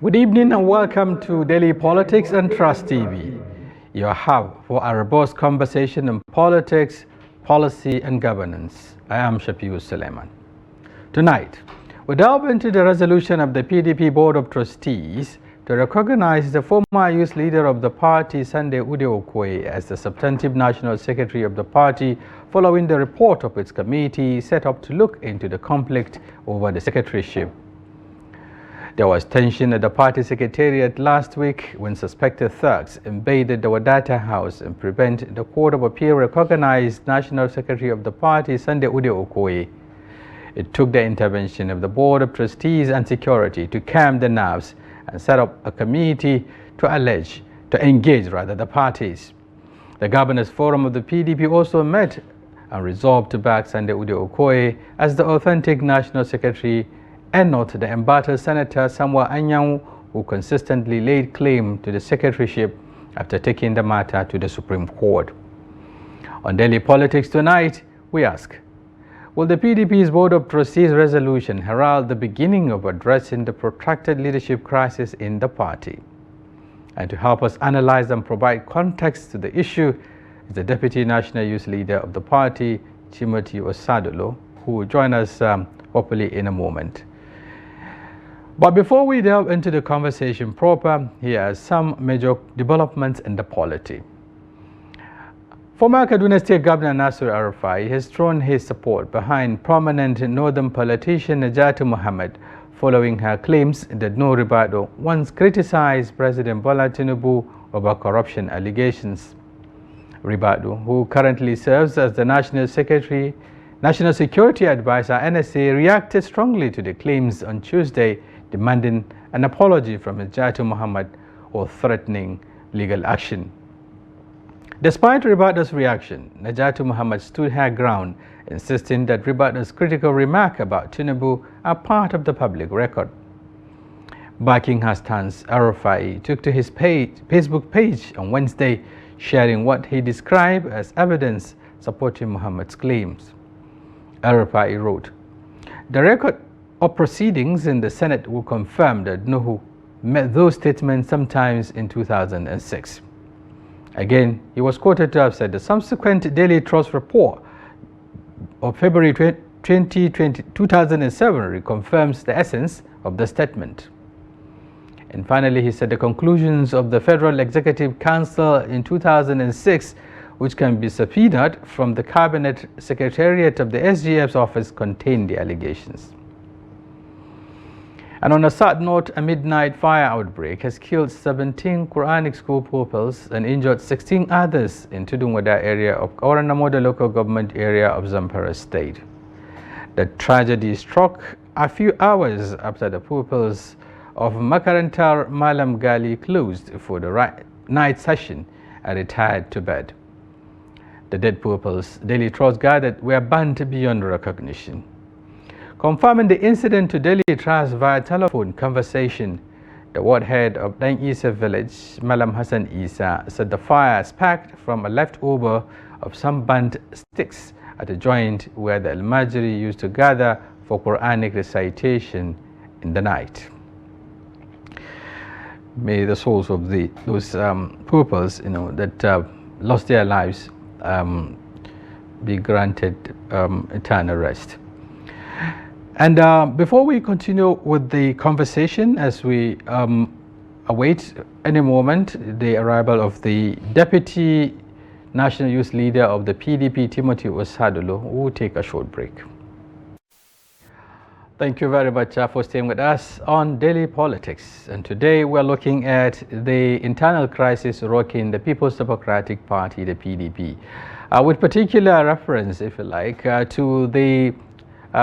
Good evening and welcome to Daily Politics and Trust TV, your hub for a robust conversation on politics, policy and governance. I am Shafi'u Suleiman. Tonight, we delve into the resolution of the PDP Board of Trustees to recognize the former youth leader of the party, Sunday Ude Okoye, as the substantive national secretary of the party following the report of its committee set up to look into the conflict over the secretaryship. There was tension at the party secretariat last week when suspected thugs invaded the Wadata house and prevented the Court of Appeal recognized National Secretary of the party, Sunday Ude Okoye. It took the intervention of the Board of Trustees and Security to calm the nerves and set up a committee to engage the parties. The Governors Forum of the PDP also met and resolved to back Sunday Ude Okoye as the authentic National Secretary and not the embattled Senator Samuel Anyanwu, who consistently laid claim to the secretaryship after taking the matter to the Supreme Court. On Daily Politics tonight, we ask, will the PDP's Board of Trustees resolution herald the beginning of addressing the protracted leadership crisis in the party? And to help us analyze and provide context to the issue is the Deputy National Youth Leader of the party, Timothy Osadolor, who will join us hopefully in a moment. But before we delve into the conversation proper, here are some major developments in the polity. Former Kaduna State Governor Nasir Arafai has thrown his support behind prominent northern politician Najatu Muhammad following her claims that No Ribado once criticized President Bola Tinubu over corruption allegations. Ribado, who currently serves as the National Security Advisor NSA, reacted strongly to the claims on Tuesday, demanding an apology from Najatu Muhammad or threatening legal action. Despite Ribado's reaction, Najatu Muhammad stood her ground, insisting that Ribado's critical remark about Tinubu are part of the public record. Backing her stance, Arafai took to his Facebook page on Wednesday, sharing what he described as evidence supporting Muhammad's claims. Arafai wrote, "The record of proceedings in the Senate will confirm that Nuhu made those statements sometimes in 2006. Again, he was quoted to have said the subsequent Daily Trust report of February 2007 reconfirms the essence of the statement. And finally, he said the conclusions of the Federal Executive Council in 2006, which can be subpoenaed from the Cabinet Secretariat of the SGF's office, contain the allegations." And on a sad note, a midnight fire outbreak has killed 17 Quranic school pupils and injured 16 others in Tudunwada area of Oranamoda local government area of Zamfara state. The tragedy struck a few hours after the pupils of Makarantar Malam Gali closed for the night session and retired to bed. The dead pupils, Daily Trust gathered, were burnt beyond recognition. Confirming the incident to Daily Trust via telephone conversation, the ward head of Dang Isa village, Malam Hassan Isa, said the fire sparked from a leftover of some burnt sticks at a joint where the Al-Majri used to gather for Quranic recitation in the night. May the souls of those pupils, that lost their lives, be granted eternal rest. And before we continue with the conversation, as we await any moment the arrival of the Deputy National Youth Leader of the PDP, Timothy Osadolor, we will take a short break. Thank you very much for staying with us on Daily Politics. And today we're looking at the internal crisis rocking the People's Democratic Party, the PDP, with particular reference, if you like, to the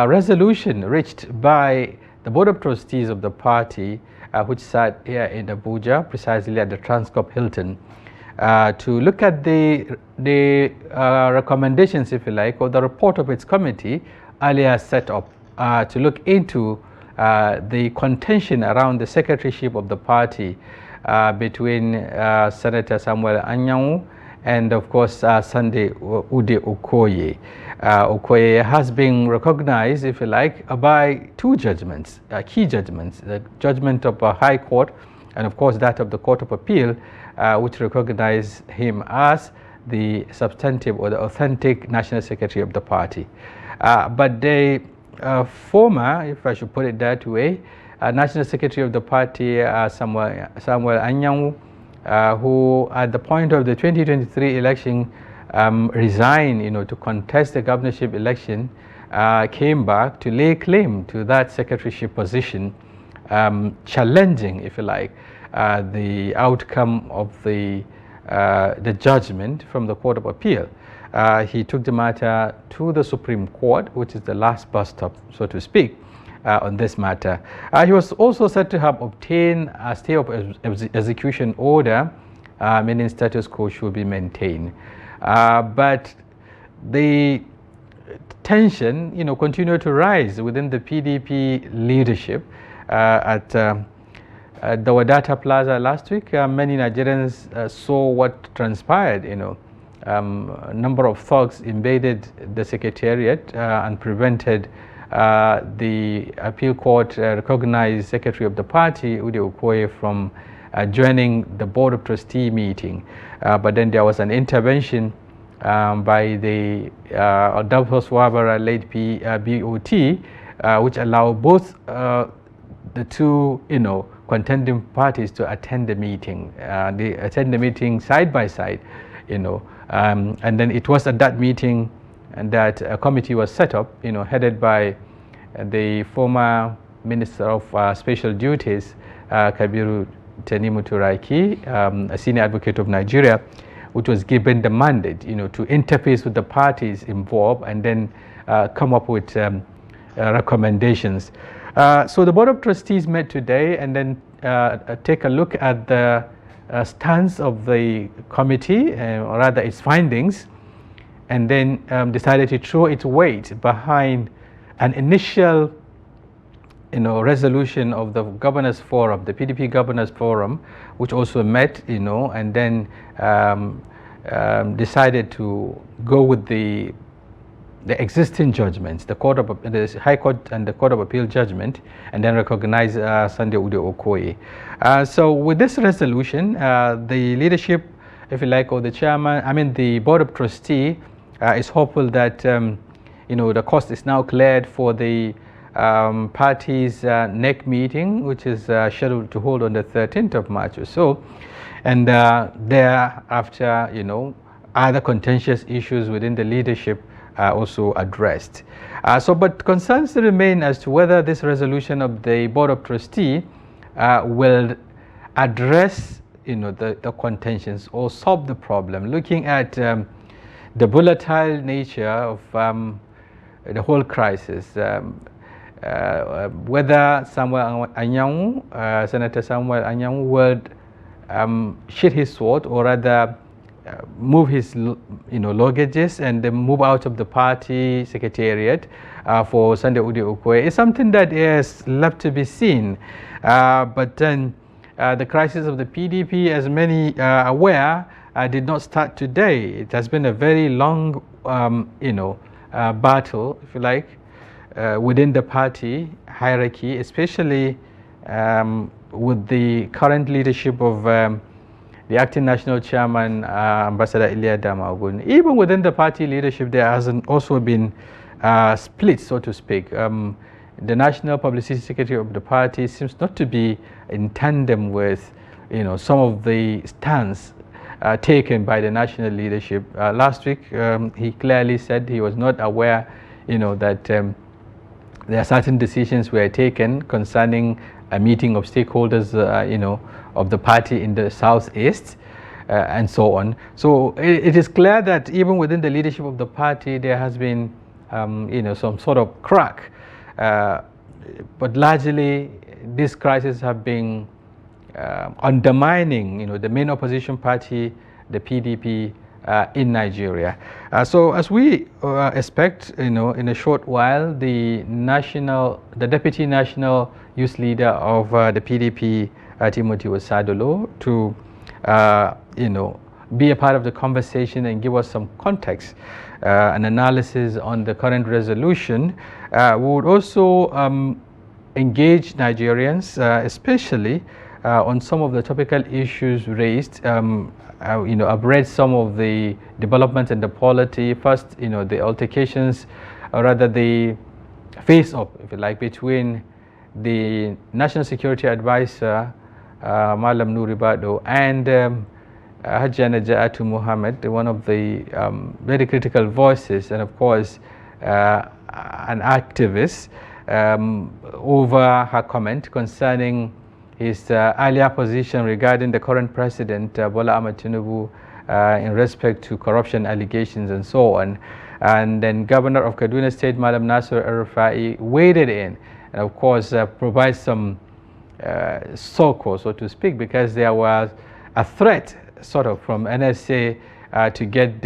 resolution reached by the Board of Trustees of the party, which sat here in Abuja, precisely at the Transcorp Hilton, to look at the recommendations, if you like, or the report of its committee earlier set up to look into the contention around the secretaryship of the party between Senator Samuel Anyanwu and of course Sunday Ude Okoye. Okoye has been recognized, if you like, by two judgments, key judgments, the judgment of a High Court and of course that of the Court of Appeal, which recognize him as the substantive or the authentic National Secretary of the party. But the former, if I should put it that way, National Secretary of the party, Samuel Anyanwu, who at the point of the 2023 election resigned, to contest the governorship election, came back to lay claim to that secretaryship position, challenging, if you like, the outcome of the judgment from the Court of Appeal. He took the matter to the Supreme Court, which is the last bus stop, so to speak, on this matter. He was also said to have obtained a stay of execution order, meaning status quo should be maintained. But the tension, continued to rise within the PDP leadership. At the Wadata Plaza last week, many Nigerians saw what transpired. A number of thugs invaded the secretariat and prevented the appeal court recognized secretary of the party, Ude Okoye, from joining the board of trustee meeting. But then there was an intervention by the Wabara late BOT, which allowed both the two, contending parties to attend the meeting. They attend the meeting side by side, and then it was at that meeting that a committee was set up, headed by the former Minister of Special Duties, Kabiru Tanimu Turaki, a senior advocate of Nigeria, which was given the mandate, to interface with the parties involved and then come up with recommendations. So the Board of Trustees met today and then take a look at the stance of the committee, or rather its findings, and then decided to throw its weight behind an initial resolution of the Governors Forum, the PDP Governors Forum, which also met, and then decided to go with the existing judgments, the High Court and the Court of Appeal judgment, and then recognize Sunday Ude Okoye. So with this resolution, the leadership, if you like, or the chairman, the Board of Trustee is hopeful that the cost is now cleared for the party's next meeting, which is scheduled to hold on the 13th of March or so, and thereafter, other contentious issues within the leadership are also addressed. But concerns remain as to whether this resolution of the Board of Trustee will address, the contentions or solve the problem, looking at the volatile nature of the whole crisis. Whether Senator Samuel Anyanwu would sheath his sword, or rather move his luggages and then move out of the party secretariat for Sunday Ude Okoye, is something that is left to be seen. But then the crisis of the PDP, as many are aware, did not start today. It has been a very long battle, if you like, within the party hierarchy, especially with the current leadership of the acting national chairman, Ambassador Ilya Damagun. Even within the party leadership, there has also been split, so to speak. The national publicity secretary of the party seems not to be in tandem with, some of the stance taken by the national leadership. Last week, he clearly said he was not aware, that there are certain decisions were taken concerning a meeting of stakeholders, of the party in the southeast, and so on. So it is clear that even within the leadership of the party, there has been, some sort of crack. But largely, these crises have been undermining, the main opposition party, the PDP, in Nigeria. So as we expect, in a short while, the deputy national youth leader of the PDP, Timothy Osadolor, to be a part of the conversation and give us some context and analysis on the current resolution. We would also engage Nigerians, especially on some of the topical issues raised. I've read some of the developments in the polity. First, the altercations, or rather the face-off, if you like, between the National Security Advisor, Malam Nuribado, and Hajjana Ja'atu Muhammad, one of the very critical voices, and of course, an activist, over her comment concerning his earlier position regarding the current president, Bola Ahmed Tinubu, in respect to corruption allegations and so on. And then Governor of Kaduna State, Malam Nasir El-Rufai, waded in and of course provides some succor, so to speak, because there was a threat sort of from NSA to get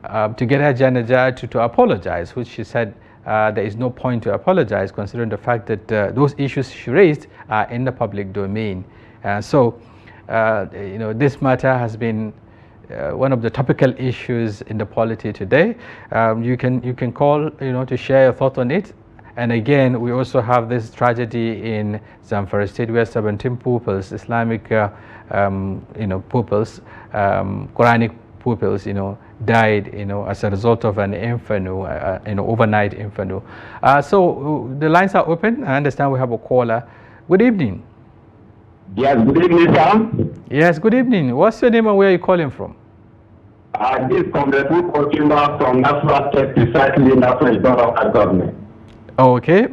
Hajjana Ja'atu to apologize, which she said there is no point to apologize, considering the fact that those issues she raised are in the public domain. So this matter has been one of the topical issues in the polity today. You can call to share your thoughts on it. And again, we also have this tragedy in Zamfara State where 17 pupils, Islamic pupils, Quranic pupils, died, as a result of an inferno, overnight inferno. So the lines are open. I understand we have a caller. Good evening. Yes, good evening, sir. Yes, good evening. What's your name and where are you calling from? This is Comrade Okimba from National State, precisely National Local Government. Oh, okay.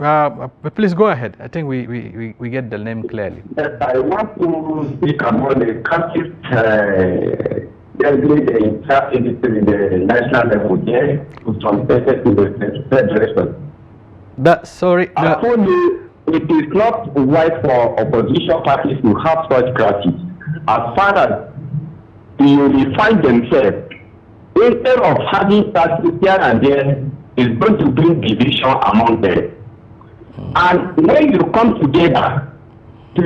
Please go ahead. I think we get the name clearly. Yes, I want to speak about the crisis in the national level there, from state to the federation. Sorry. It is not right for opposition parties to have such crises. As far as they unify themselves, instead of having crises here and there, is going to bring division among them. And when you come together to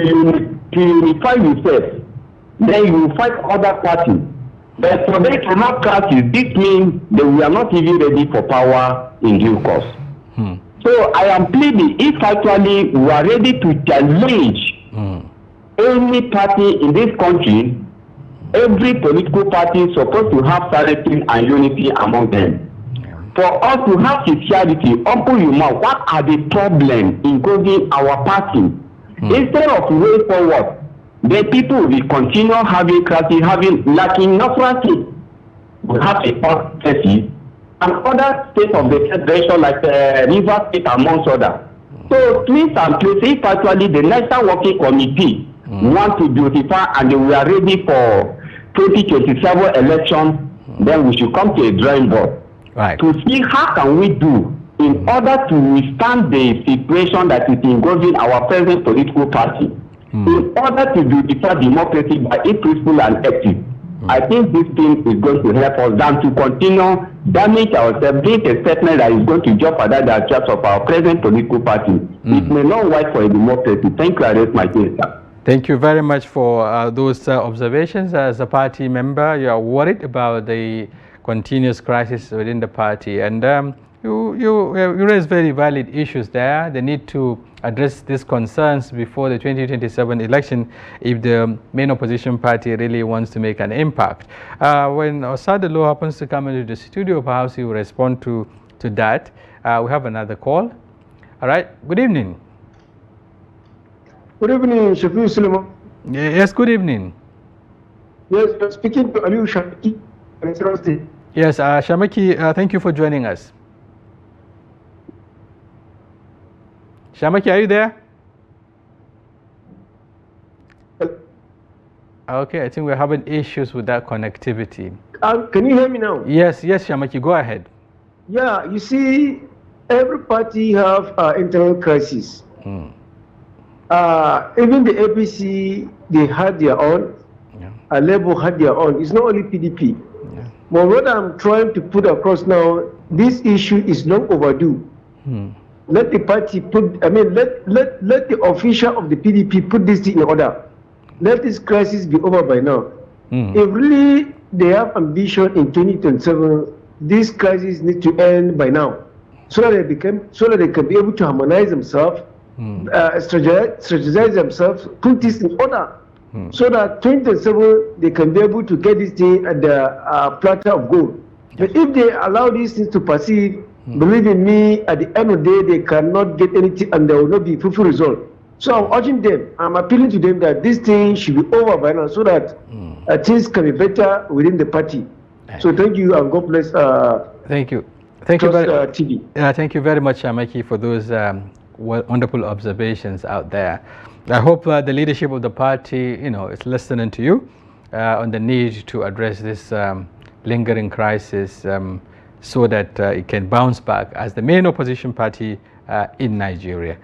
unify yourself, then you fight other parties. But for them to have crisis, this means that we are not even ready for power in due course. So I am pleading, if actually we are ready to challenge any party in this country, every political party is supposed to have sanity and unity among them. For us to have sincerity, open your mouth, what are the problems involving our party? Instead of way forward, the people will continue having crisis, lacking nothing. We have a policy and other states of the federation like River State amongst others. So please and please, if actually the National Working Committee want to beautify and we are ready for 2027 election, then we should come to a drawing board to see how can we do in order to withstand the situation that is involving our present political party, in order to beautify democracy by its principle and ethics. I think this thing is going to help us than to continue damage ourselves, being a statement that is going to jeopardize the trust of our present political party. It may not work for a democracy. Thank you, I raise my case, sir. Thank you very much for those observations. As a party member, you are worried about the continuous crisis within the party, and you raise very valid issues there. They need to address these concerns before the 2027 election if the main opposition party really wants to make an impact. When Osadolor happens to come into the studio, perhaps he will respond to that. We have another call. All right, good evening. Good evening, Shafi'u Suleiman. Yes, good evening. Yes, I'm speaking to Aliu Shamaki. Yes, Shamaki, thank you for joining us. Shamaki, are you there? Okay, I think we're having issues with that connectivity. Can you hear me now? Yes, Shamaki, go ahead. Yeah, you see, every party have internal crisis. Even the APC, they had their own. Labour had their own. It's not only PDP. But what I'm trying to put across now, this issue is long overdue. Let the party put, let the official of the PDP put this in order. let this crisis be over by now. If really they have ambition in 2027, this crisis needs to end by now, so that they can be able to harmonize themselves, strategize themselves, put this in order, so that 2027 they can be able to get this thing at the platter of gold. But if they allow these things to proceed, believe in me, at the end of the day, they cannot get anything and there will not be fruitful result. So I'm urging them, I'm appealing to them that this thing should be over by now so that things can be better within the party. So thank you and God bless. Thank you. Thank you very much. TV. Thank you very much, Shamaki, for those wonderful observations out there. I hope the leadership of the party, is listening to you on the need to address this lingering crisis so that it can bounce back as the main opposition party in Nigeria.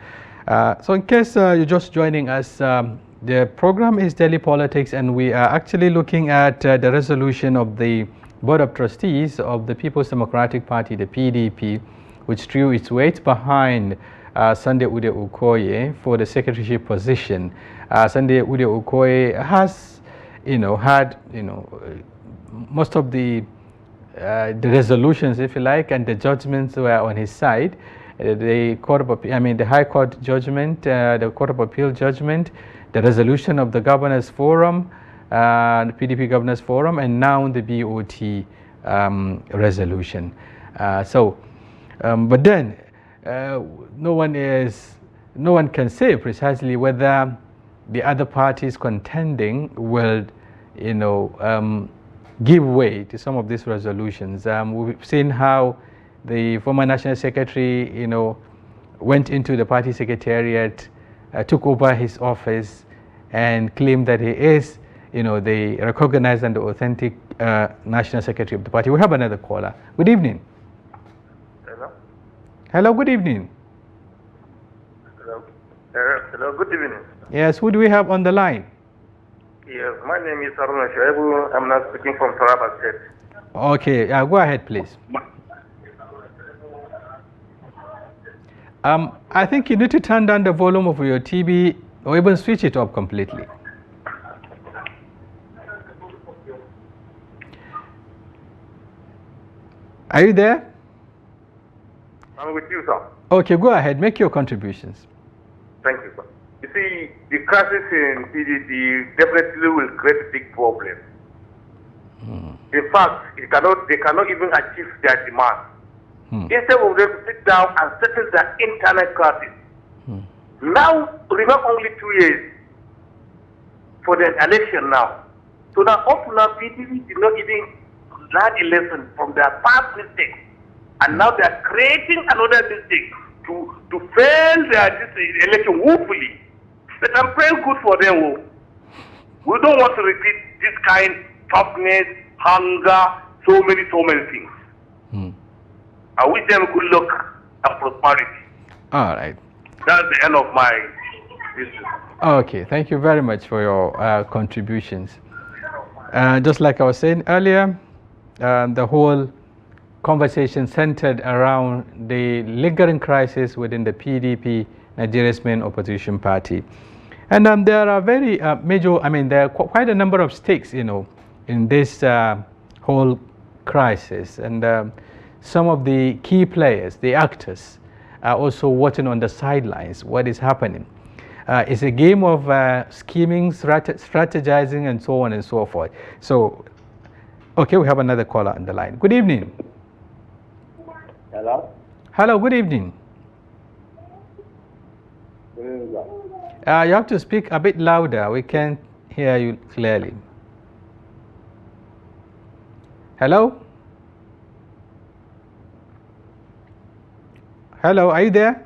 So in case you're just joining us, the program is Daily Politics, and we are actually looking at the resolution of the Board of Trustees of the People's Democratic Party, the PDP, which drew its weight behind Sunday Ude Okoye for the secretaryship position. Sunday Ude Okoye has, had, most of the resolutions, if you like, and the judgments were on his side. The High Court judgment, the Court of Appeal judgment, the resolution of the Governors Forum, the PDP Governors Forum, and now the BOT resolution. But then no one can say precisely whether the other parties contending will, give way to some of these resolutions. We've seen how the former National Secretary, went into the party secretariat, took over his office, and claimed that he is, the recognized and the authentic National Secretary of the party. We have another caller. Good evening. Hello. Hello. Good evening. Hello. Hello. Good evening. Yes. Who do we have on the line? Yes. My name is Haruna Shafi'u. I'm not speaking from Taraba State. Okay. Go ahead, please. I think you need to turn down the volume of your TV or even switch it off completely. Are you there? I'm with you, sir. Okay, go ahead. Make your contributions. Thank you, sir. You see, the crisis in PDP definitely will create a big problem. In fact, they cannot even achieve their demand. Instead of them to sit down and settle their internal crisis. Now, remain only 2 years for the election now. So now, up to now, PDP did not even learn a lesson from their past mistakes. And now they are creating another mistake to fail this election woefully. But I'm praying good for them. We don't want to repeat this kind of toughness, hunger, so many things. I wish them good luck and prosperity. All right. That's the end of my issue. Okay, thank you very much for your contributions. Just like I was saying earlier, the whole conversation centered around the lingering crisis within the PDP, Nigeria's main opposition party. And there are very major, there are quite a number of stakes, in this whole crisis. And some of the key players, the actors, are also watching on the sidelines what is happening. It's a game of scheming, strategizing, and so on and so forth. So, okay, we have another caller on the line. Good evening. Hello? Hello, good evening. Good evening. You have to speak a bit louder. We can't hear you clearly. Hello? Hello, are you there?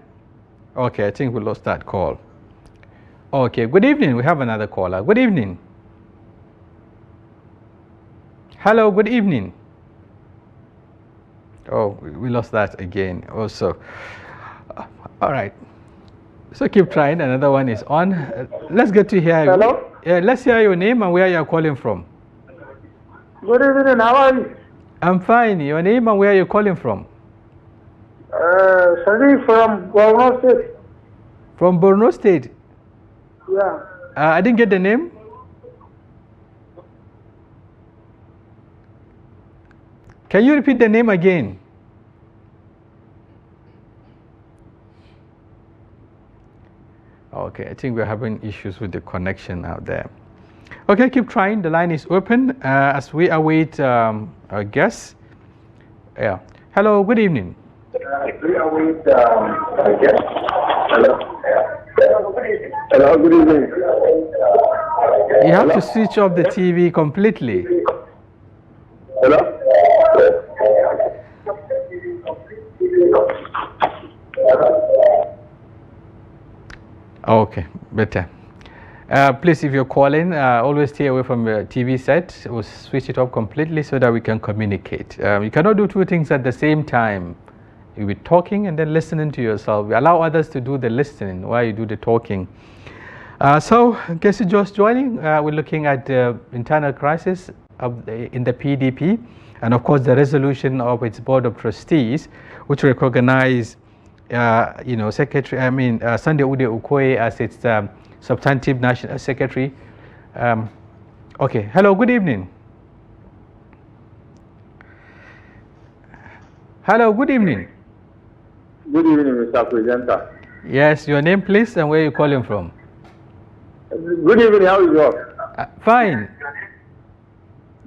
Okay, I think we lost that call. Okay, good evening. We have another caller. Good evening. Hello, good evening. Oh, we lost that again also. All right. So keep trying. Another one is on. Let's get to hear you. Hello? Let's hear your name and where you're calling from. Good evening. How are you? I'm fine. Your name and where you're calling from? Sadiq from Borno State. From Borno State? Yeah. I didn't get the name. Can you repeat the name again? Okay, I think we're having issues with the connection out there. Okay, keep trying. The line is open as we await our guests. Yeah. Hello, good evening. We await our guests. Hello, good evening. You have to switch off the TV completely. Hello? Okay, better. Please, if you're calling, always stay away from the TV set. We'll switch it off completely so that we can communicate. You cannot do two things at the same time. You'll be talking and then listening to yourself. We allow others to do the listening while you do the talking. So, in case you're just joining, we're looking at the internal crisis in the PDP, and of course the resolution of its board of trustees, which recognize, Secretary. Sunday Ude Okoye as its substantive national secretary. Okay. Hello. Good evening. Hello. Good evening. Good evening, Mr. Presenter. Yes. Your name, please, and where you calling from? Good evening. How is you? Fine.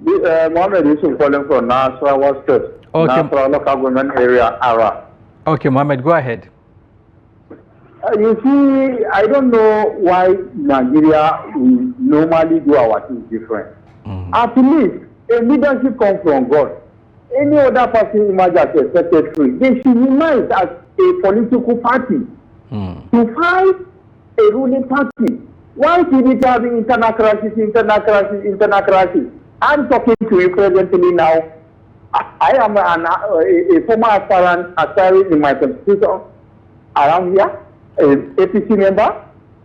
Mohammed Yusuf calling from Nasarawa State. Okay. Nasarawa local government area, Ara. Okay, Mohammed, go ahead. You see, I don't know why Nigeria will normally do our things different. At least, a leadership comes from God. Any other person emerge as a secretary, they should unite as a political party to fight a ruling party. Why PDP having internal crisis? I'm talking to you presently now. I am a former aspiring in my constitution around here, an APC member,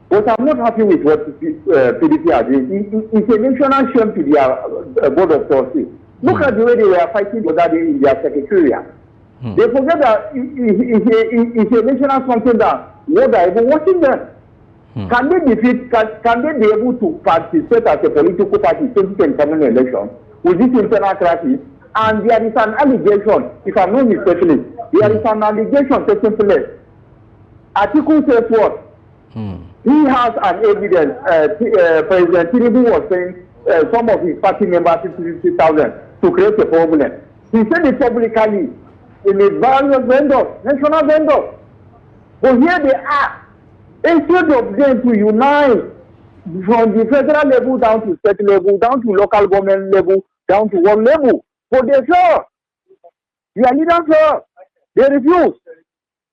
but I'm not happy with what PDP are doing. It's a national shame to their board of trustees. Look at the way they were fighting the other day in their secretariat. They forget that it's a national something that what are even watching them. Can they defeat? Can they be able to participate as a political party in 2027 election with this internal crisis? And there is an allegation, if I'm not mistaken, there is an allegation taking place. Article says what? He has an evidence. President Tinubu was saying some of his party members 50,000 to create a problem. He said it publicly in his various vendors, national vendors. But here they are. Instead of them to unite from the federal level down to state level, down to local government level, down to one level, but they fail. Their leaders fail. They refuse.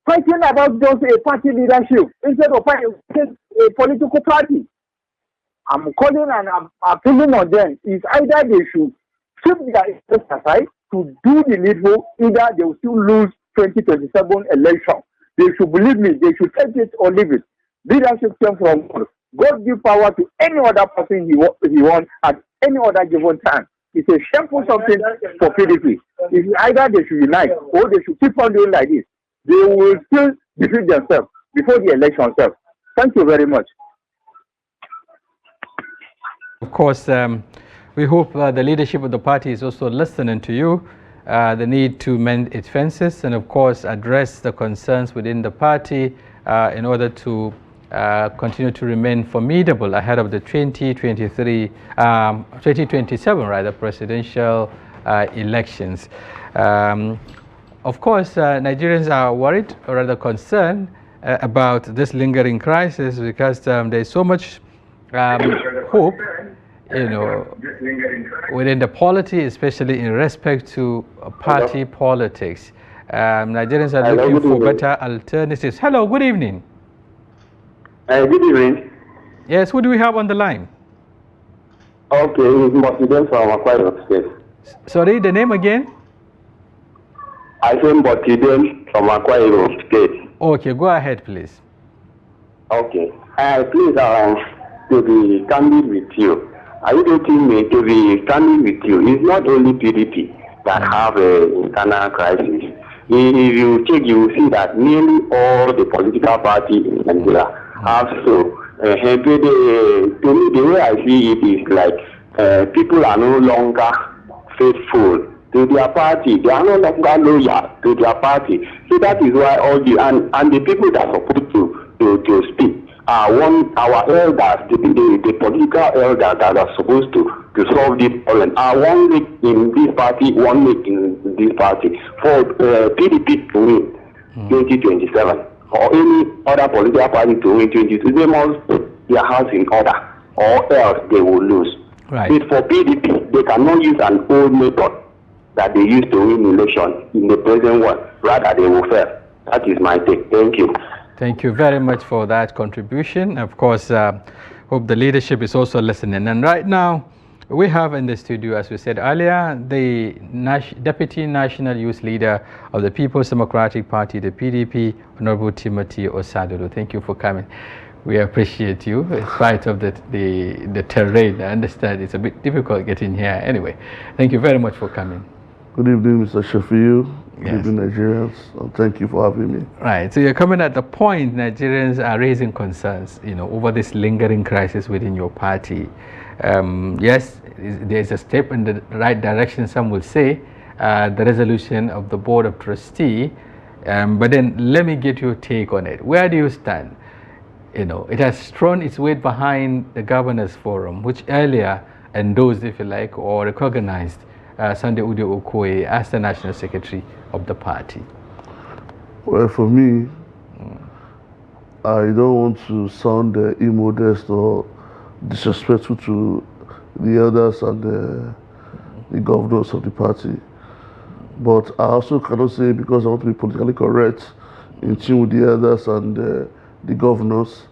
Fighting about just a party leadership instead of fighting a political party. I'm calling and I'm appealing on them. It's either they should keep their interest aside to do the needful, either they will still lose 2027 election. They should believe me, they should take it or leave it. Leadership came from God. God give power to any other person he wants at any other given time. It's a shameful something for PDP. It's either they should unite or they should keep on doing like this. They will still defeat themselves before the election itself. Thank you very much. Of course, we hope the leadership of the party is also listening to you. The need to mend its fences and, of course, address the concerns within the party in order to continue to remain formidable ahead of the 2027 presidential elections. Of course, Nigerians are worried or rather concerned about this lingering crisis because there's so much hope, within the polity, especially in respect to party politics. Nigerians are looking for better alternatives. Hello, good evening. Good evening. Yes, who do we have on the line? Okay, it's Motiden from Akwa State. Sorry, the name again? I say Motiden from Akwa State. Okay, go ahead, please. Okay. Please, to be candid with you, are you getting me to be candid with you? It's not only PDP that have an internal crisis. If you check, you will see that nearly all the political parties in Nigeria have so. To me, the way I see it is like people are no longer faithful to their party. They are no longer loyal to their party. So that is why all the and the people that are supposed to speak are our elders, the political elders that are supposed to solve this problem. Are one leg in this party, one leg in this party. For PDP to win 2027 or any other political party to win 2022, they must put their house in order, or else they will lose. Right. But for PDP, they cannot use an old method that they used to win election in the present one. Rather, they will fail. That is my take. Thank you. Thank you very much for that contribution. Of course, hope the leadership is also listening. And right now, we have in the studio, as we said earlier, the Deputy National Youth Leader of the People's Democratic Party, the PDP, Honorable Timothy Osadolor. Thank you for coming. We appreciate you, in spite of the terrain. I understand it's a bit difficult getting here. Anyway, thank you very much for coming. Good evening, Mr. Shafi'u. Good Yes. evening, Nigerians. Thank you for having me. Right. So you're coming at the point Nigerians are raising concerns, over this lingering crisis within your party. Yes, there's a step in the right direction, some will say, the resolution of the Board of Trustees. But then let me get your take on it. Where do you stand? It has thrown its weight behind the Governors Forum, which earlier endorsed, if you like, or recognized Sunday Ude Okoye as the National Secretary of the party. Well, for me, I don't want to sound immodest or disrespectful to the elders and the governors of the party. But I also cannot say, because I want to be politically correct, in tune with the elders and the governors,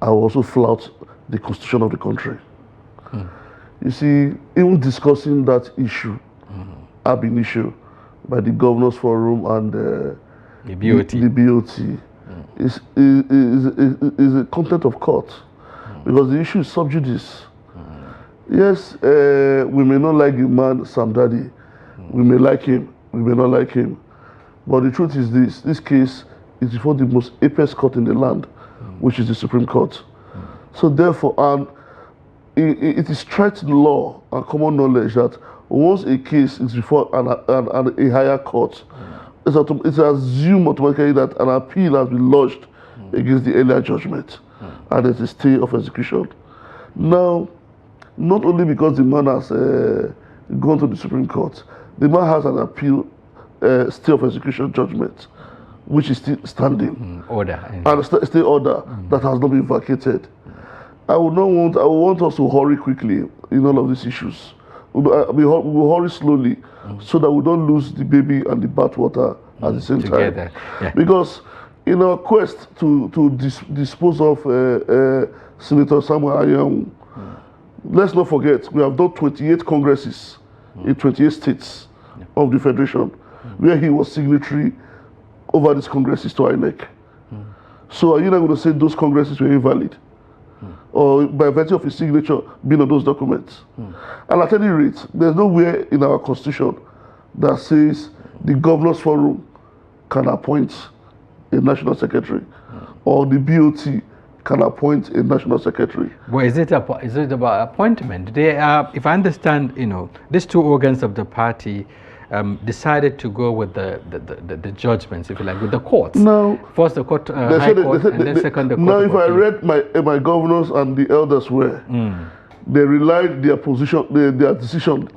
I will also flout the constitution of the country. You see, even discussing that issue, ab initio, by the Governors Forum and The BOT. the BOT, is a content of court, because the issue is sub judice. Yes, we may not like the man, Sam Daddy. We may like him, we may not like him. But the truth is this case is before the most apex court in the land, which is the Supreme Court. So therefore, it is straight law and common knowledge that once a case is before a higher court, it's assumed automatically that an appeal has been lodged against the earlier judgment, and there's a stay of execution. Now, not only because the man has gone to the Supreme Court, the man has an appeal stay of execution judgment, which is still standing, Order. and a stay order that has not been vacated. I would want us to hurry quickly in all of these issues. We will hurry slowly so that we don't lose the baby and the bathwater at the same Together. time. Yeah. Because in our quest to dispose of Senator Samuel Anyanwu, let's not forget, we have done 28 congresses in 28 states of the Federation, where he was signatory over these congresses to INEC. So are you not going to say those congresses were invalid? Or by virtue of his signature being on those documents? And at any rate, there's nowhere in our constitution that says the Governors Forum can appoint a national secretary, or the BOT can appoint a national secretary. Well, is it about appointment? They are, if I understand, these two organs of the party decided to go with the judgments, if you like, with the courts. Now, first the court, High Court, and then second the court. Now, if I appeal. read my governors and the elders were, they relied their position, their decisions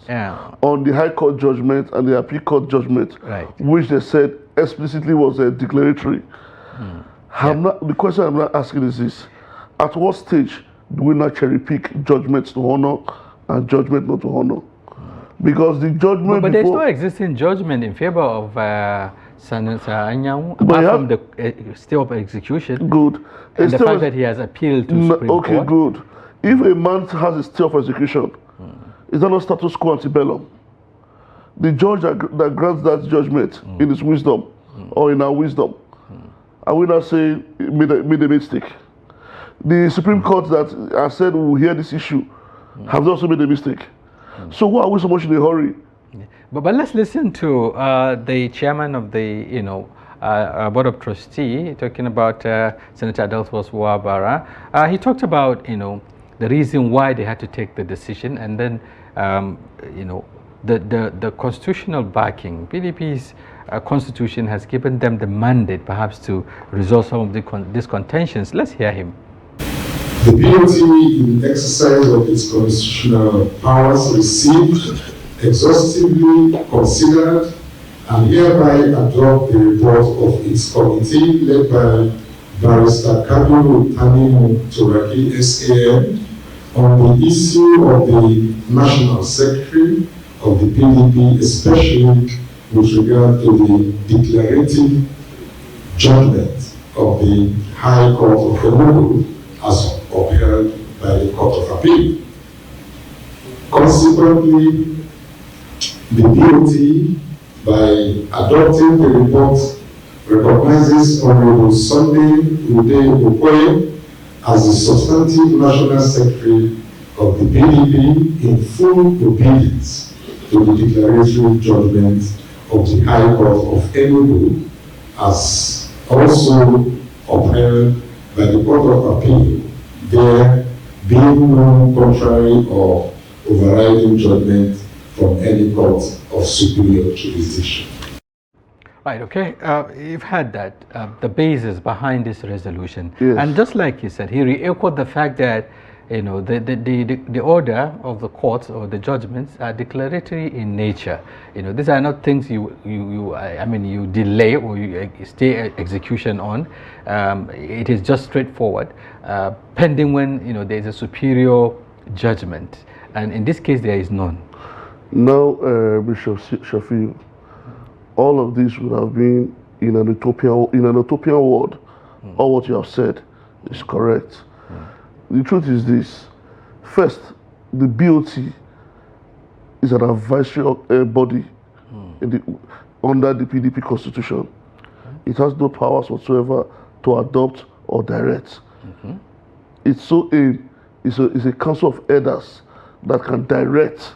on the High Court judgment and the Appeal Court judgment, which they said explicitly was declaratory. The question I'm not asking is this: at what stage do we not cherry pick judgments to honor and judgment not to honor? Because the judgment but there's no existing judgment in favor of Senator Anyanwu, apart from the stay of execution. Good. And the fact that he has appealed to Supreme Court. Okay, good. If a man has a stay of execution, is that not status quo ante bellum? The judge that grants that judgment in his wisdom or in our wisdom, are we not saying made a mistake? The Supreme Court that has said we will hear this issue have also made a mistake. So why are we so much in a hurry? But let's listen to the chairman of the Board of Trustees talking about Senator Adelphus Wabara. He talked about the reason why they had to take the decision, and then the constitutional backing. PDP's constitution has given them the mandate perhaps to resolve some of these contentions. Let's hear him. The BOT, in exercise of its constitutional powers, received, exhaustively considered, and hereby adopt the report of its committee led by Barrister Kaduna Turaki SAM on the issue of the National Secretary of the PDP, especially with regard to the declarative judgment of the High Court of Tinubu as upheld by the Court of Appeal. Consequently, the BOT, by adopting the report, recognizes Honorable Sunday Ude Okoye as the substantive National Secretary of the PDP in full obedience to the declaratory judgment of the High Court of Enugu, as also upheld by the Court of Appeal, there being no contrary or overriding judgment from any court of superior jurisdiction. Right, okay. You've had that, the basis behind this resolution. Yes. And just like you said, he re-echoed the fact that, you know, the order of the courts or the judgments are declaratory in nature. You know, these are not things you delay or you stay execution on. It is just straightforward, pending when, you know, there is a superior judgment. And in this case, there is none. Now, Bishop Shafi'u, all of this would have been in an utopian world. All what you have said is correct. The truth is this: first, the BOT is an advisory body under the PDP constitution. It has no powers whatsoever to adopt or direct. It's a council of elders that can direct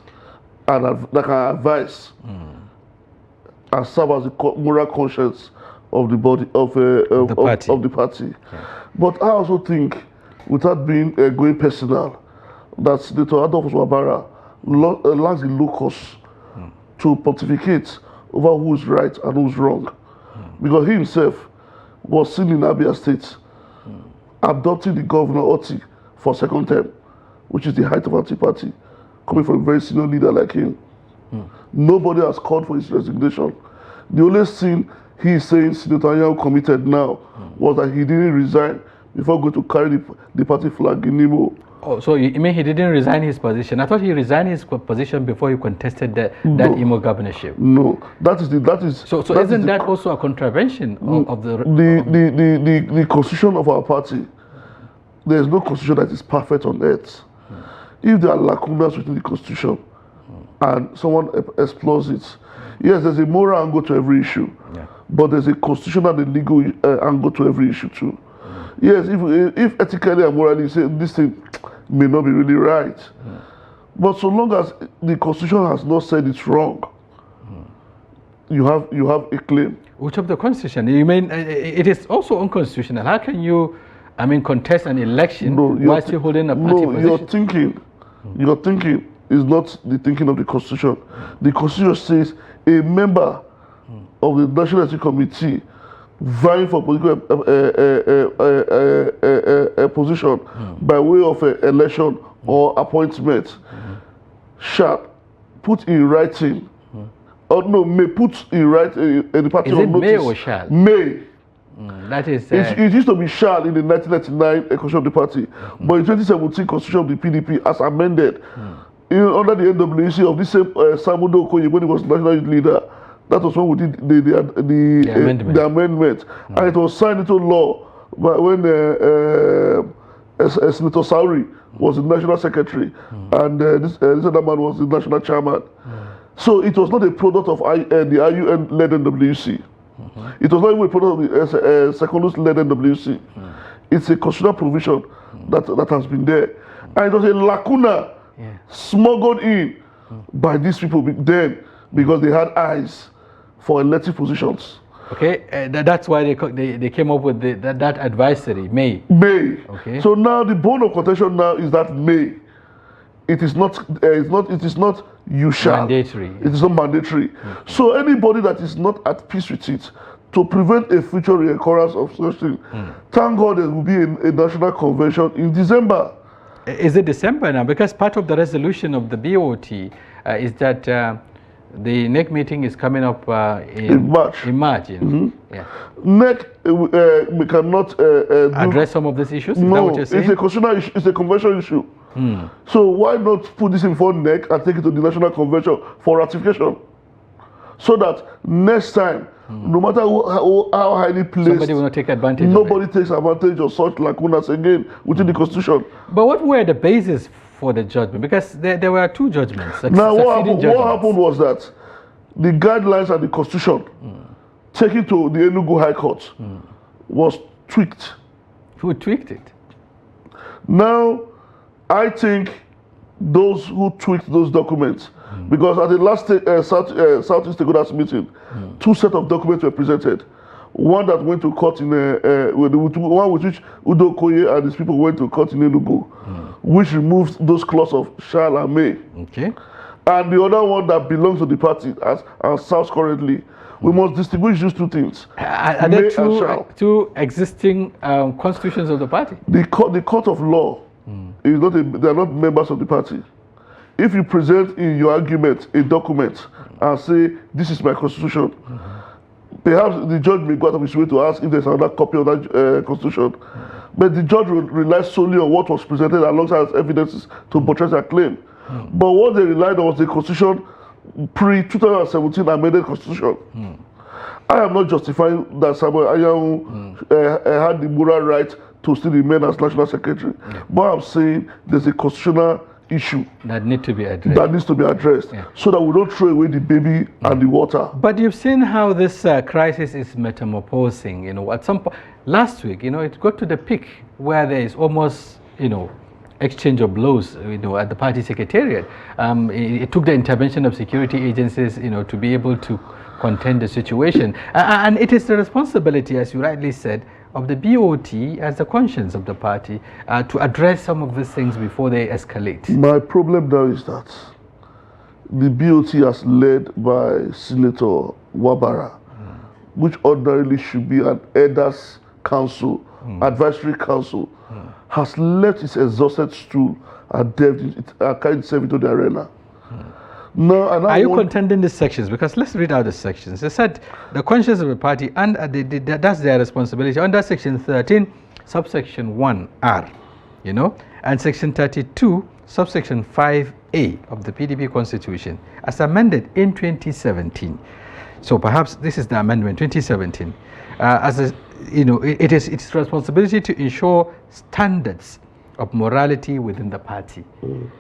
and that can advise and serve as the moral conscience of the body of the party. Yeah. But I also think, without being going personal, that Senator Adolphus Wabara lacks the locus to pontificate over who is right and who is wrong, because he himself was seen in Abia State adopting the governor Oti for second term, which is the height of anti-party, coming from a very senior leader like him. Nobody has called for his resignation. The only thing he is saying Senator Anyanwu committed now was that he didn't resign before going to carry the party flag in Imo. Oh, so you mean he didn't resign his position? I thought he resigned his position before he contested that Imo governorship. No, that is. So isn't that also a contravention of the constitution of our party? There is no constitution that is perfect on earth. If there are lacunas within the constitution and someone explores it, yes, there's a moral angle to every issue, but there's a constitutional and a legal angle to every issue too. Yes, if ethically and morally say this thing may not be really right, but so long as the constitution has not said it's wrong, you have a claim. Which of the constitution? You mean it is also unconstitutional? How can you, contest an election while still holding a party position? Your thinking is not the thinking of the constitution. The constitution says a member of the National Executive Committee vying for political position by way of election or appointment shall put in writing, may put in writing the party of notice. May or shall? May. That is. It used to be shall in the 1999 constitution of the party, but in 2017 constitution of the PDP as amended under the NWC of this same Samuel Okoye when he was national youth leader. That was when we did the amendment. And it was signed into law when Senator Sauri was the national secretary and this other man was the national chairman. So it was not a product of the IUN-led NWC. It was not even a product of the Secondus-led NWC. It's a constitutional provision that has been there. And it was a lacuna smuggled in by these people then because they had eyes for elective positions. Okay, that's why they came up with that advisory, May. Okay. So now the bone of contention now is that May. It is not you shall. Mandatory. It is not mandatory. So anybody that is not at peace with it, to prevent a future reoccurrence of such thing, thank God there will be a national convention in December. Is it December now? Because part of the resolution of the BOT is that the NEC meeting is coming up in March. In March, you know? Yeah. NEC, we cannot address some of these issues. Is that no, what you're saying? it's a constitutional issue. It's a convention issue. So why not put this in before NEC and take it to the national convention for ratification, so that next time, no matter how highly placed, somebody will not take advantage. Nobody takes advantage of such lacunas again within the constitution. But what were the basis for the judgment? Because there were two judgments. Now, what happened was that the guidelines and the constitution taken to the Enugu High Court was tweaked. Who tweaked it? Now, I think those who tweaked those documents, because at the last Southeast Stakeholders meeting, two sets of documents were presented. One that went to court in one with which Udo Koye and his people went to court in Enugu, which removed those clauses of shall and may. Okay. And the other one that belongs to the party as sounds currently. We must distinguish these two things. Are there two existing constitutions of the party? The court of law is not they are not members of the party. If you present in your argument a document and say this is my constitution, perhaps the judge may go out of his way to ask if there's another copy of that constitution. But the judge will rely solely on what was presented alongside evidences to buttress their claim. But what they relied on was the constitution pre-2017 amended constitution. I am not justifying that Samuel Anyanwu had the moral right to still remain as national secretary. But I'm saying there's a constitutional issue that needs to be addressed. So that we don't throw away the baby and the water. But you've seen how this crisis is metamorphosing. You know, at some point last week, you know, it got to the peak where there is almost, you know, exchange of blows, you know, at the party secretariat. It took the intervention of security agencies, you know, to be able to contain the situation. And it is the responsibility, as you rightly said, of the BOT as the conscience of the party to address some of these things before they escalate. My problem now is that the BOT as led by Senator Wabara, which ordinarily should be an elders council, advisory council, has left its exhausted stool and carried itself into the arena. No, are you contending these sections? Because let's read out the sections. They said the conscience of the party, and that's their responsibility. Under section 13, subsection 1R, you know, and section 32, subsection 5A of the PDP Constitution, as amended in 2017. So perhaps this is the amendment 2017. You know, it is its responsibility to ensure standards of morality within the party.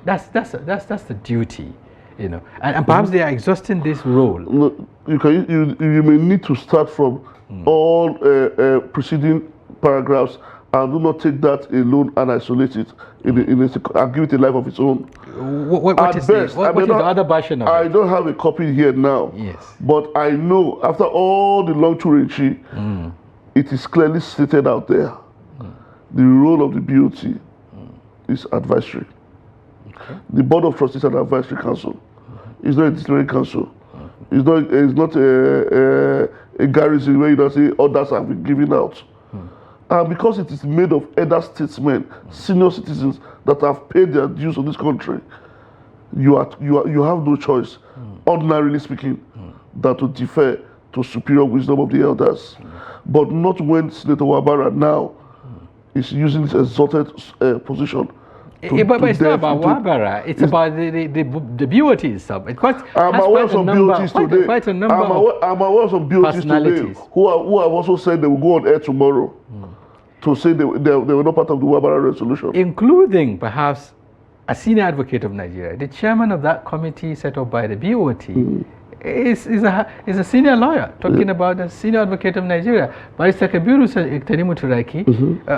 That's the duty. You know, and perhaps they are exhausting this role. No, you may need to start from all preceding paragraphs and do not take that alone and isolate it and give it a life of its own. What is the other version of it? I don't have a copy here now. Yes. But I know after all the long Turinchi, it is clearly stated out there. The role of the BOT is advisory. Okay. The Board of Trustees and Advisory Council is not a disciplinary council. It's not a garrison where you don't say orders have been given out. And because it is made of elder statesmen, senior citizens that have paid their dues in this country, you have no choice, ordinarily speaking, than to defer to superior wisdom of the elders. But not when Senator Wabara now is using this exalted position. But it's not about Wabara, it's about the BOT itself. I'm aware of some BOTs today. I'm aware of some BOTs today who have also said they will go on air tomorrow to say they were not part of the Wabara resolution. Including perhaps a senior advocate of Nigeria. The chairman of that committee set up by the BOT is a senior lawyer talking about a senior advocate of Nigeria. Barrister Kabiru Turaki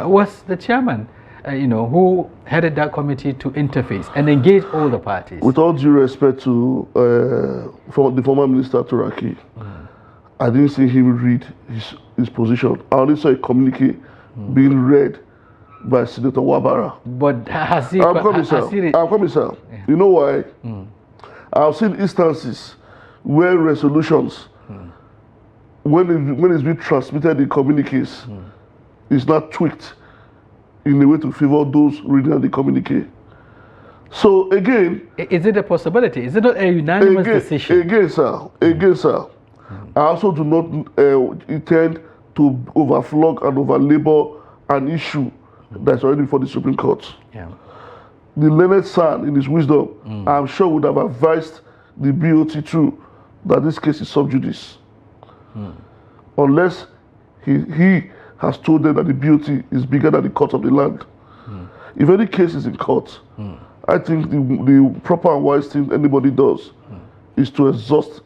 was the chairman. You know, who headed that committee to interface and engage all the parties. With all due respect to the former minister Turaki, I didn't see him read his position. I only saw a communique being read by Senator Wabara. But has he? I'm coming, sir. You know why? I've seen instances where resolutions, when it's being transmitted in communiques, is not tweaked in a way to favor those reading the communique. So again, is it a possibility? Is it not a unanimous decision? Again, sir. I also do not intend to overflog and overlabor an issue that's already before the Supreme Court. Yeah. The learned son, in his wisdom, I'm sure would have advised the BOT too that this case is sub judice. Unless he has told them that the BOT is bigger than the court of the land. If any case is in court, I think the proper and wise thing anybody does is to exhaust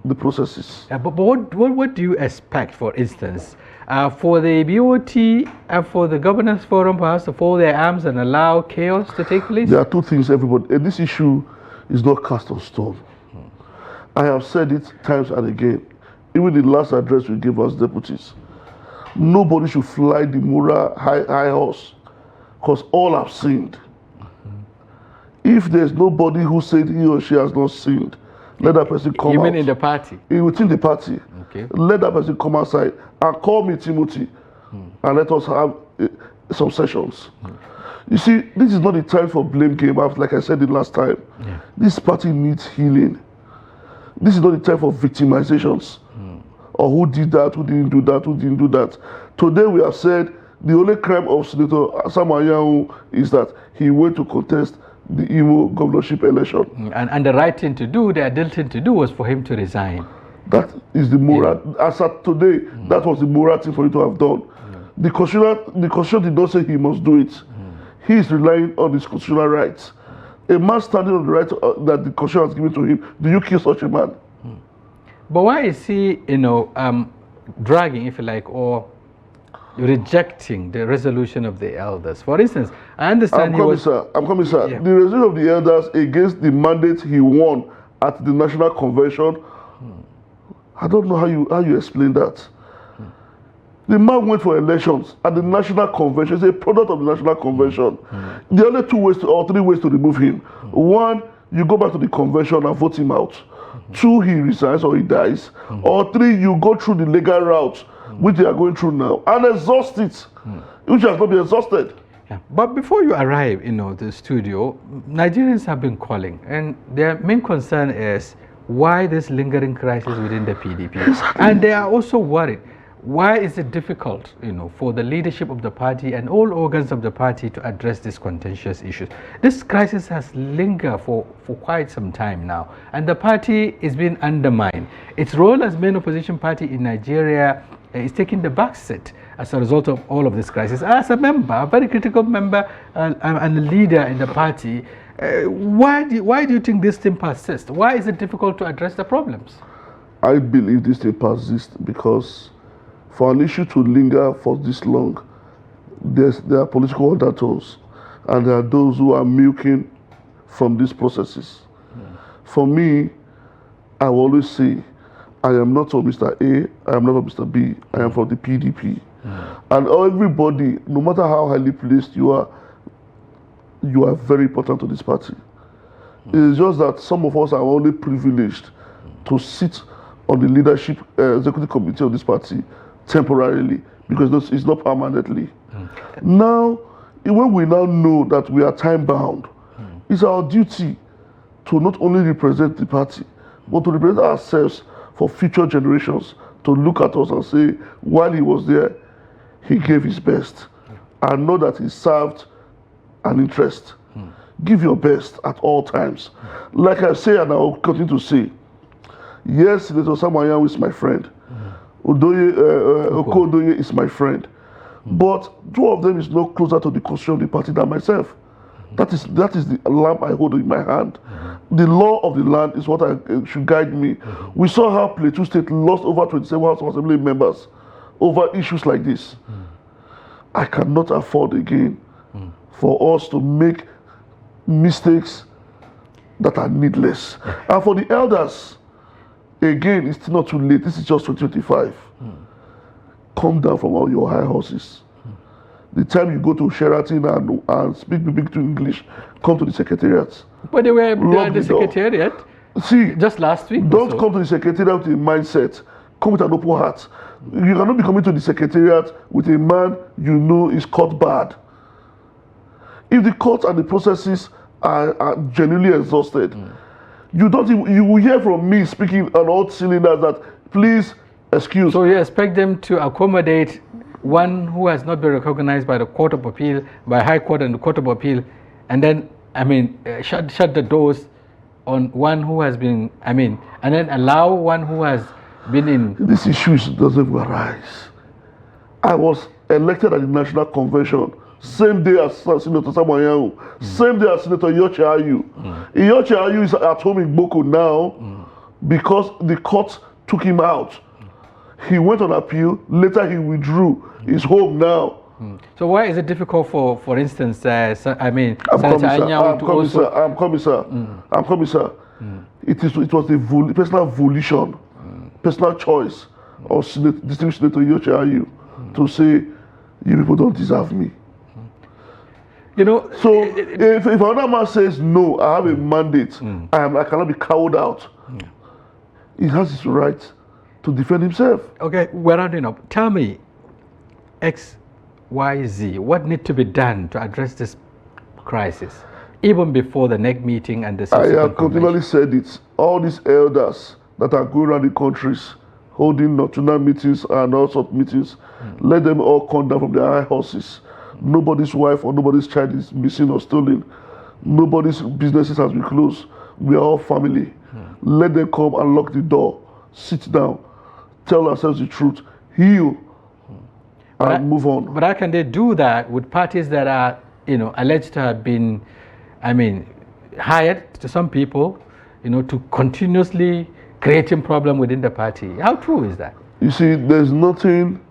the processes. But what do you expect, for instance, for the BOT and for the Governors Forum perhaps to fold their arms and allow chaos to take place? There are two things, everybody. And this issue is not cast on stone. I have said it times and again. Even the last address we gave as deputies. Nobody should fly the moral high horse, because all have sinned. If there's nobody who said he or she has not sinned, let that person come out. You mean in the party? Within the party. Okay. Let that person come outside and call me Timothy, and let us have some sessions. You see, this is not the time for blame game, like I said the last time. Yeah. This party needs healing. This is not the time for victimizations. Or who did that, who didn't do that, who didn't do that. Today we have said the only crime of Senator Samayahu is that he went to contest the Imo governorship election. And the right thing to do, the adult thing to do, was for him to resign. That is the moral. As at today, that was the moral thing for you to have done. The constitution did not say he must do it. He is relying on his constitutional rights. A man standing on the right that the constitution has given to him, do you kill such a man? But why is he, dragging, if you like, or rejecting the resolution of the elders? For instance, I understand I'm coming, sir. Yeah. The resolution of the elders against the mandate he won at the National Convention, I don't know how you explain that. The man went for elections at the National Convention. It's a product of the National Convention. There are only 2 ways or 3 ways to remove him. 1, you go back to the convention and vote him out. 2, he resigns or he dies. Or 3, you go through the legal route, which they are going through now, and exhaust it, which has not been exhausted. Yeah. But before you arrive, the studio, Nigerians have been calling, and their main concern is why this lingering crisis within the PDP. Exactly. And they are also worried. Why is it difficult, for the leadership of the party and all organs of the party to address these contentious issues? This crisis has lingered for quite some time now, and the party is being undermined. Its role as main opposition party in Nigeria is taking the back seat as a result of all of this crisis. As a member, a very critical member and a leader in the party, why do you think this thing persists? Why is it difficult to address the problems? I believe this thing persists because for an issue to linger for this long, there are political undertones, and there are those who are milking from these processes. For me, I will always say, I am not from Mr. A, I am not from Mr. B, I am from the PDP. And everybody, no matter how highly placed you are very important to this party. It is just that some of us are only privileged to sit on the leadership executive committee of this party temporarily, because it's not permanently. Now, when we now know that we are time bound, it's our duty to not only represent the party, but to represent ourselves for future generations, to look at us and say, while he was there, he gave his best, and know that he served an interest. Give your best at all times. Like I say, and I will continue to say, yes, Senator Samayahu is my friend. Okodoye is my friend. But 2 of them is no closer to the constitution of the party than myself. That is the lamp I hold in my hand. The law of the land is what should guide me. We saw how Plateau State lost over 27 House of Assembly members over issues like this. I cannot afford again for us to make mistakes that are needless. And for the elders, again, it's still not too late. This is just 2025. Come down from all your high horses. The time you go to Sheraton and speak to English, come to the secretariat. But they were at the secretariat. See, just last week. Don't come to the secretariat with a mindset. Come with an open heart. You cannot be coming to the secretariat with a man you know is caught bad. If the court and the processes are genuinely exhausted, you will hear from me speaking on all cylinders that please excuse. So you expect them to accommodate one who has not been recognized by the Court of Appeal, by High Court and the Court of Appeal, and then shut the doors on one who has been, and then allow one who has been in. This issue doesn't arise. I was elected at the National Convention same day as Senator Samuel, same day as Senator Iyorchia Ayu. Iyorchia Ayu is at home in Boko now because the court took him out. He went on appeal, later he withdrew. He's home now. So why is it difficult for instance, Senator I'm coming, sir. It was the personal volition, personal choice of Distinguished Senator Iyorchia Ayu to say, you people don't deserve me. You know, so if another man says no, I have a mandate, I cannot be cowed out. He has his right to defend himself. Okay, we're rounding up. Tell me, X, Y, Z, what needs to be done to address this crisis, even before the next meeting and the subsequent I have continually said it. All these elders that are going around the countries holding nocturnal meetings and all sorts of meetings, let them all come down from their high horses. Nobody's wife or nobody's child is missing or stolen. Nobody's businesses has been closed. We are all family. Let them come and lock the door. Sit down. Tell ourselves the truth. Heal. And move on. But how can they do that with parties that are, alleged to have been, hired to some people, to continuously creating problem within the party? How true is that? You see, there's nothing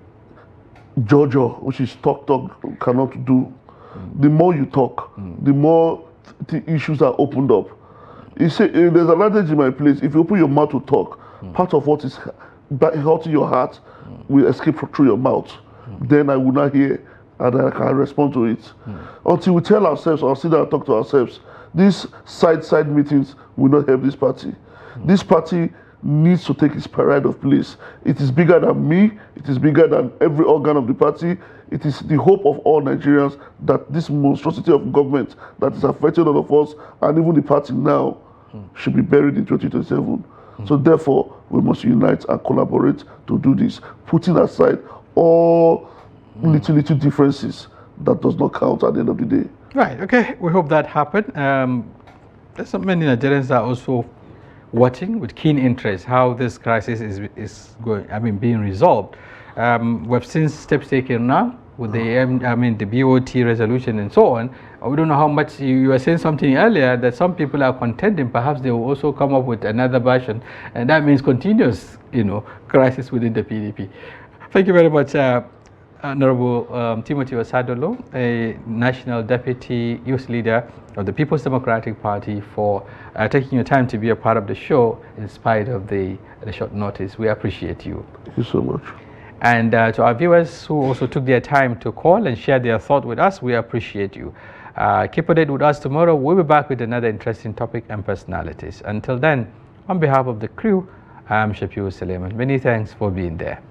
Jojo, which is talk, cannot do. The more you talk, the more the issues are opened up. You see, there's an adage in my place, if you open your mouth to talk, part of what is hurting your heart will escape through your mouth. Then I will not hear and I can respond to it. Until we tell ourselves or sit down and talk to ourselves, these side meetings will not help this party. This party needs to take its pride of place. It is bigger than me. It is bigger than every organ of the party. It is the hope of all Nigerians that this monstrosity of government that is affecting all of us and even the party now should be buried in 2027. So therefore, we must unite and collaborate to do this, putting aside all little differences that does not count at the end of the day. Right, okay, we hope that happened. There's so many Nigerians that are also watching with keen interest how this crisis is going, being resolved. We've seen steps taken now with the BOT resolution and so on. We don't know how much you were saying something earlier that some people are contending. Perhaps they will also come up with another version, and that means continuous, crisis within the PDP. Thank you very much, Honorable Timothy Osadolor, a National Deputy Youth Leader of the People's Democratic Party, for taking your time to be a part of the show in spite of the short notice. We appreciate you. Thank you so much. And to our viewers who also took their time to call and share their thought with us, we appreciate you. Keep on it with us tomorrow. We'll be back with another interesting topic and personalities. Until then, on behalf of the crew, I'm Shafi'u Suleiman. Many thanks for being there.